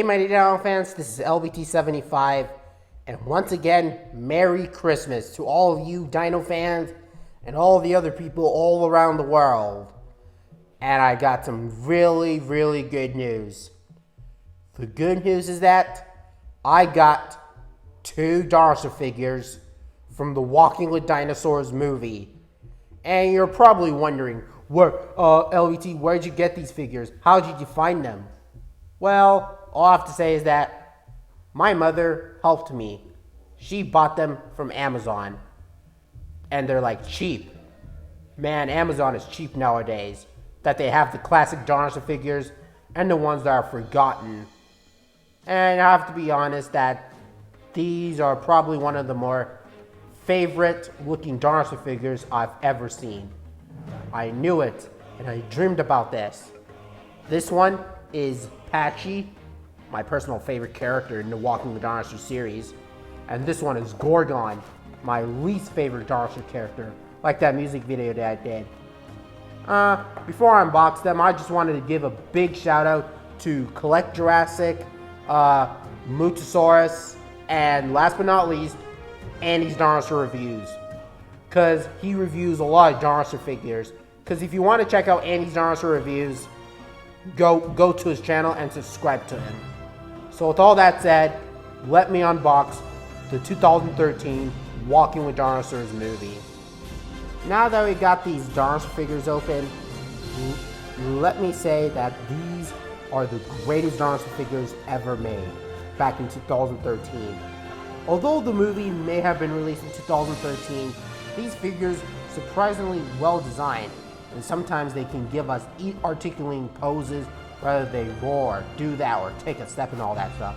Hey my Dino fans, this is LBT 75, and once again, Merry Christmas to all of you Dino fans and all the other people all around the world. And I got some really good news. The good news is that I got 2 Dinosaur figures from the Walking with Dinosaurs movie. And you're probably wondering, LBT, where'd you get these figures? How did you find them? Well, all I have to say is that my mother helped me. She bought them from Amazon. And they're like cheap. Man, Amazon is cheap nowadays. That they have the classic dinosaur figures and the ones that are forgotten. And I have to be honest that these are probably one of the more favorite looking dinosaur figures I've ever seen. I knew it and I dreamed about this. This one is Patchy, my personal favorite character in the Walking the Dinosaur series. And this one is Gorgon, my least favorite dinosaur character, like that music video that I did. Before I unbox them, I just wanted to give a big shout out to Collect Jurassic, Muto, and last but not least, Andy's Dinosaur Reviews. Because he reviews a lot of dinosaur figures. Because if you want to check out Andy's Dinosaur Reviews, go to his channel and subscribe to him. So with all that said, let me unbox the 2013 Walking with Dinosaurs movie. Now that we got these dinosaur figures open, let me say that these are the greatest dinosaur figures ever made back in 2013. Although the movie may have been released in 2013, these figures are surprisingly well designed, and sometimes they can give us articulating poses, whether they roar, do that, or take a step and all that stuff.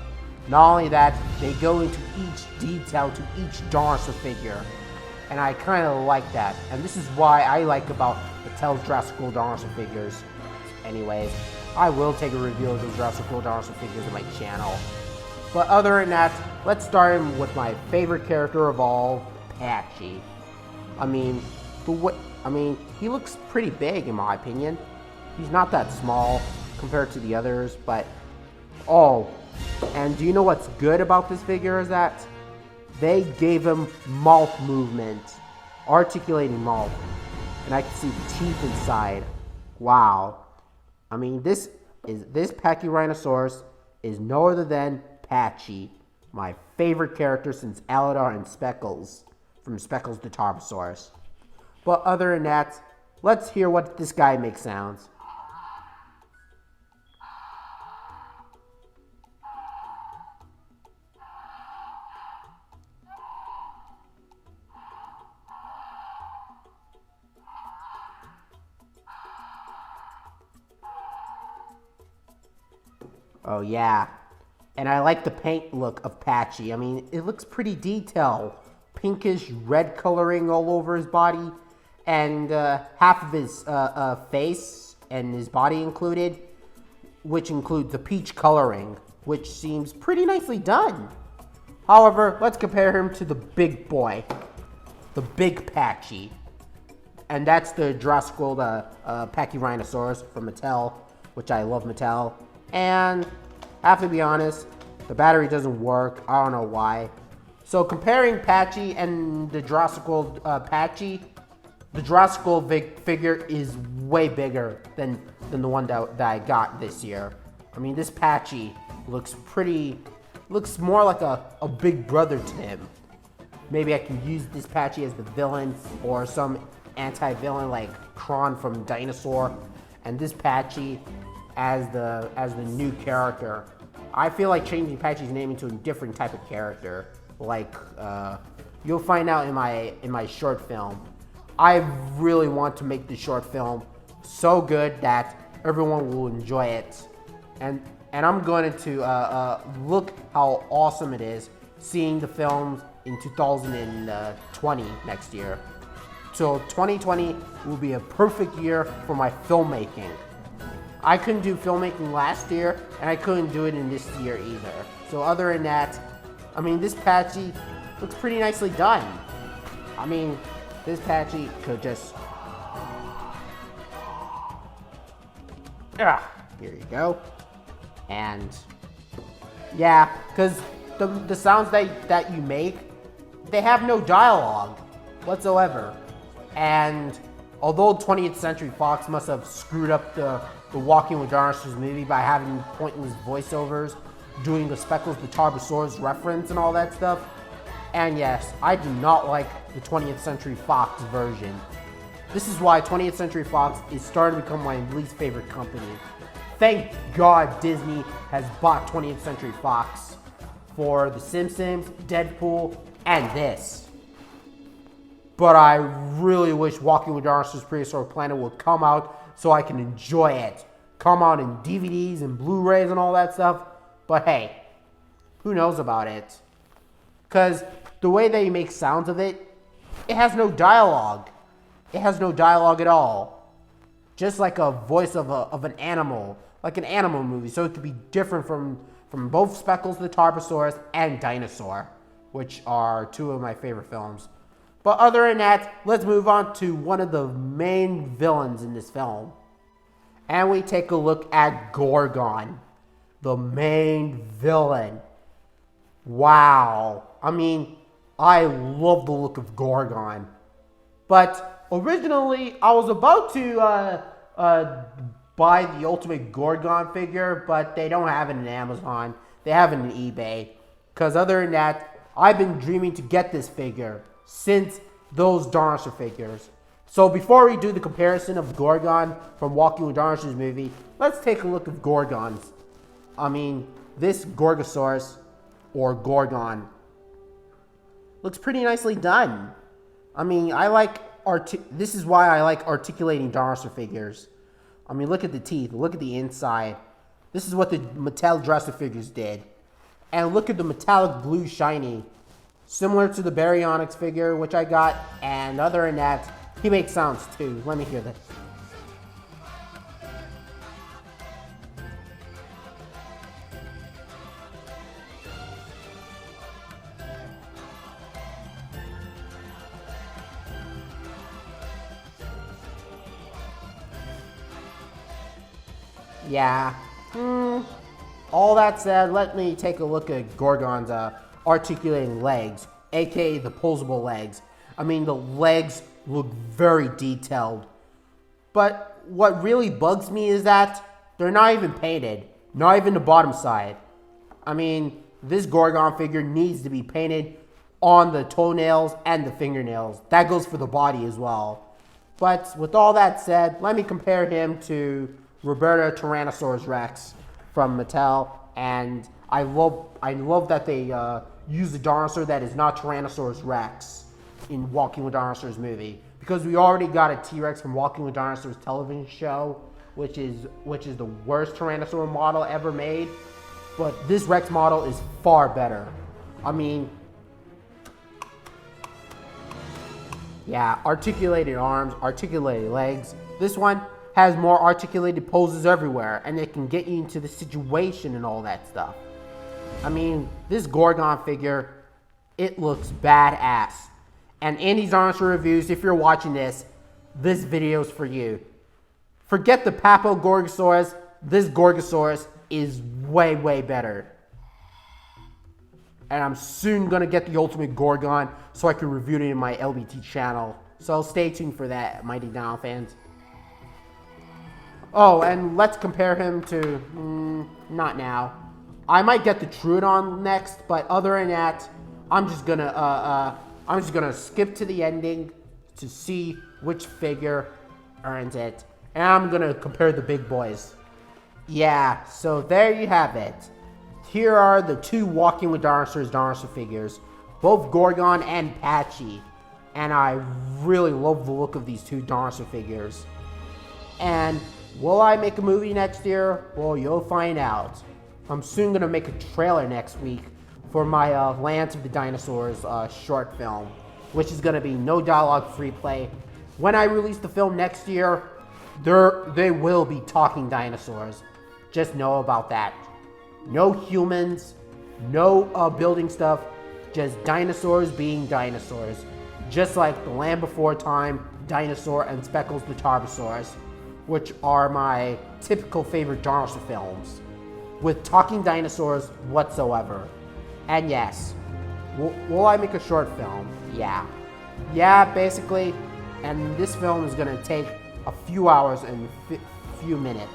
Not only that, they go into each detail to each dinosaur figure. And I kind of like that. And this is why I like about Mattel's Jurassic World dinosaur figures. Anyways, I will take a review of those Jurassic World dinosaur figures on my channel. But other than that, let's start with my favorite character of all, Patchy. He looks pretty big in my opinion. He's not that small compared to the others, but and do you know what's good about this figure is that they gave him mouth movement, articulating mouth, and I can see the teeth inside. Wow. This Pachyrhinosaurus is no other than Patchy, my favorite character since Aladar and Speckles, from Speckles the Tarbosaurus. But other than that, let's hear what this guy makes sounds. Oh yeah, and I like the paint look of Patchy. It looks pretty detailed. Pinkish red coloring all over his body, and half of his face and his body included, which includes the peach coloring, which seems pretty nicely done. However, let's compare him to the big boy, the big Patchy. And that's the Jurassic World Pachyrhinosaurus from Mattel, which I love Mattel. And I have to be honest, the battery doesn't work. I don't know why. So comparing Patchy and the Jurassic World Patchy, the Jurassic World figure is way bigger than the one that I got this year. This Patchy looks more like a big brother to him. Maybe I can use this Patchy as the villain or some anti-villain like Kron from Dinosaur, and this Patchy as the new character. I feel like changing Patchy's name into a different type of character. Like you'll find out in my short film. I really want to make the short film so good that everyone will enjoy it, and I'm going to look how awesome it is seeing the films in 2020 next year. So 2020 will be a perfect year for my filmmaking. I couldn't do filmmaking last year, and I couldn't do it in this year either. So other than that, this Patchy looks pretty nicely done. This Patchy could just... Here you go. And Yeah, because the sounds that you make, they have no dialogue whatsoever. And although 20th Century Fox must have screwed up the Walking with Dinosaurs movie by having pointless voiceovers, doing the Speckles the Tarbosaurus reference and all that stuff, and yes, I do not like the 20th Century Fox version. This is why 20th Century Fox is starting to become my least favorite company. Thank God Disney has bought 20th Century Fox for The Simpsons, Deadpool, and this. But I really wish Walking with Dinosaurs Prehistoric Planet would come out so I can enjoy it. Come out in DVDs and Blu-rays and all that stuff. But hey, who knows about it? Because the way they make sounds of it, it has no dialogue. It has no dialogue at all. Just like a voice of an animal, like an animal movie. So it could be different from both Speckles the Tarbosaurus and Dinosaur, which are two of my favorite films. But other than that, let's move on to one of the main villains in this film. And we take a look at Gorgon, the main villain. Wow. I mean, I love the look of Gorgon. But originally, I was about to buy the Ultimate Gorgon figure, but they don't have it in Amazon. They have it in eBay. Because other than that, I've been dreaming to get this figure since those Dinosaur figures. So before we do the comparison of Gorgon from Walking with Dinosaurs movie, let's take a look at Gorgons. I mean, this Gorgosaurus, or Gorgon, looks pretty nicely done. I mean, this is why I like articulating Dinosaur figures. I mean, look at the teeth, look at the inside. This is what the Mattel Jurassic figures did. And look at the metallic blue shiny. Similar to the Baryonyx figure, which I got. And other than that, he makes sounds too. Let me hear this. Yeah. All that said, let me take a look at Gorgon's articulating legs, aka the posable legs. I mean, the legs look very detailed. But what really bugs me is that they're not even painted, not even the bottom side. I mean, this Gorgon figure needs to be painted on the toenails and the fingernails. That goes for the body as well. But with all that said, let me compare him to Roberta Tyrannosaurus Rex from Mattel, and I love that they use a dinosaur that is not Tyrannosaurus Rex in Walking with Dinosaurs movie, because we already got a T-Rex from Walking with Dinosaurs television show, which is the worst Tyrannosaur model ever made, but this Rex model is far better. I mean, yeah, articulated arms, articulated legs. This one has more articulated poses everywhere, and it can get you into the situation and all that stuff. I mean, this Gorgon figure, it looks badass. And Andy's Dinosaur Reviews, if you're watching this video's for you. Forget the Papo Gorgosaurus, this Gorgosaurus is way, way better. And I'm soon gonna get the Ultimate Gorgon so I can review it in my LBT channel. So stay tuned for that, Mighty Dino fans. Oh, and let's compare him to, not now. I might get the Troodon next, but other than that, I'm just gonna skip to the ending to see which figure earns it. And I'm gonna compare the big boys. Yeah, so there you have it. Here are the two Walking with Dinosaurs dinosaur figures, both Gorgon and Patchy. And I really love the look of these two dinosaur figures. And will I make a movie next year? Well, you'll find out. I'm soon gonna make a trailer next week for my Lands of the Dinosaurs short film, which is gonna be no dialogue free play. When I release the film next year, they will be talking dinosaurs. Just know about that. No humans, no building stuff, just dinosaurs being dinosaurs. Just like The Land Before Time, Dinosaur, and Speckles the Tarbosaurus, which are my typical favorite dinosaur films. with talking dinosaurs whatsoever. And yes, will I make a short film? Yeah. Yeah, basically. And this film is gonna take a few hours and few minutes.